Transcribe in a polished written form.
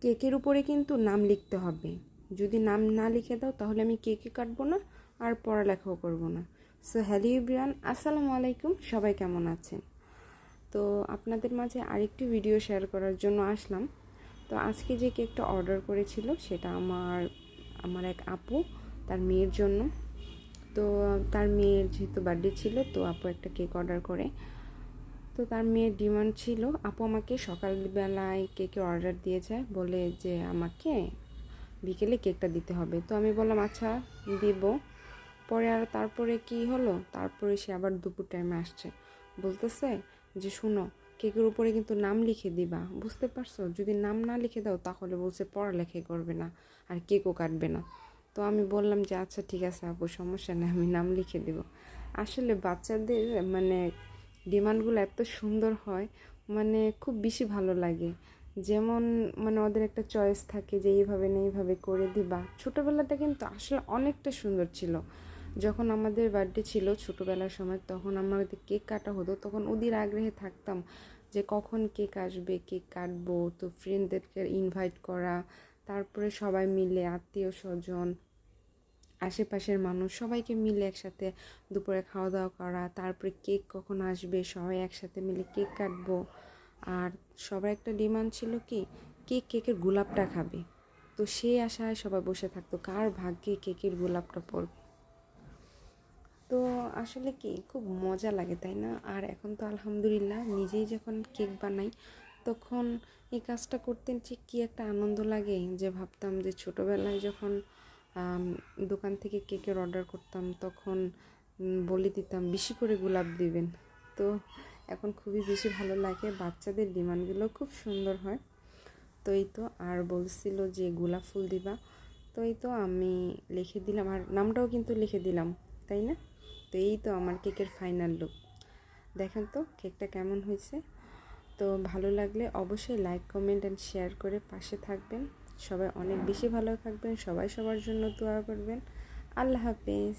কেকের উপরে কিন্তু নাম লিখতে হবে। যদি নাম না লিখে দাও তাহলে আমি কেকই কাটবো না আর পড়ালেখাও করব না। সো হ্যালো এভরিওয়ান, আসসালামু আলাইকুম। সবাই কেমন আছেন? তো আপনাদের মাঝে আরেকটি ভিডিও শেয়ার করার জন্য আসলাম। তো আজকে যে কেকটা অর্ডার করেছিল সেটা আমার এক আপু তার মেয়ের জন্য। তো তার মেয়ের যেহেতু বার্থডে ছিল, তো আপু একটা কেক অর্ডার করে। তো তার মেয়ের ডিমান্ড ছিল, আপু আমাকে সকালবেলায় কেকের অর্ডার দিয়ে যায়, বলে যে আমাকে বিকেলে কেকটা দিতে হবে। তো আমি বললাম আচ্ছা দিব। পরে আর তারপরে কি হলো, তারপরে সে আবার দুপুর টাইমে আসছে, বলতেছে যে শুনো, কেকের উপরে কিন্তু নাম লিখে দিবা, বুঝতে পারছো? যদি নাম না লিখে দাও তাহলে বলছে পড়ালেখাই করবে না আর কেকও কাটবে না। তো আমি বললাম যে আচ্ছা ঠিক আছে আপু, সমস্যা নেই, আমি নাম লিখে দেব। আসলে বাচ্চাদের ডিমান্ডগুলো এত সুন্দর হয়, খুব বেশি ভালো লাগে। যেমন ওদের একটা চয়েস থাকে যে এইভাবে না এইভাবে করে দিবা। ছোটোবেলাটা কিন্তু আসলে অনেকটা সুন্দর ছিল। যখন আমাদের বার্থডে ছিল ছোটোবেলার সময়, তখন আমাদের কেক কাটা হতো, তখন ওদের আগ্রহে থাকতাম যে কখন কেক আসবে, কেক কাটবো। তো ফ্রেন্ডদেরকে ইনভাইট করা, তারপরে সবাই মিলে আত্মীয় স্বজন, আশেপাশের মানুষ সবাইকে মিলে একসাথে দুপুরে খাওয়া দাওয়া করা, তারপরে কেক কখন আসবে সবাই একসাথে মিলে কেক কাটবো। আর সবার একটা ডিমান্ড ছিল কি, কেকের গোলাপটা খাবে। তো সেই আশায় সবাই বসে থাকতো কার ভাগ্যে কেকের গোলাপটা পড়বে। তো আসলে কি খুব মজা লাগে, তাই না? আর এখন তো আলহামদুলিল্লাহ নিজেই যখন কেক বানাই, তখন এই কাজটা করতে ঠিক কী একটা আনন্দ লাগে, যে ভাবতাম যে ছোটোবেলায় যখন দোকান থেকে কেকের অর্ডার করতাম, তখন বলে দিতাম বেশি করে গোলাপ দিবেন। তো এখন খুবই বেশি ভালো লাগে, বাচ্চাদের ডিমান্ডগুলো খুব সুন্দর হয়। তো এই তো, আর বলছিল যে গোলাপ ফুল দিবা, তো এই তো আমি লিখে দিলাম, আর নামটাও কিন্তু লিখে দিলাম, তাই না? তো এই তো আমার কেকের ফাইনাল লুক। দেখেন তো কেকটা কেমন হয়েছে। তো ভালো লাগলে অবশ্যই লাইক, কমেন্ট অ্যান্ড শেয়ার করে পাশে থাকবেন। সবাই অনেক বেশি ভালো থাকবেন, সবাই সবার জন্য দোয়া করবেন। আল্লাহ হাফেজ।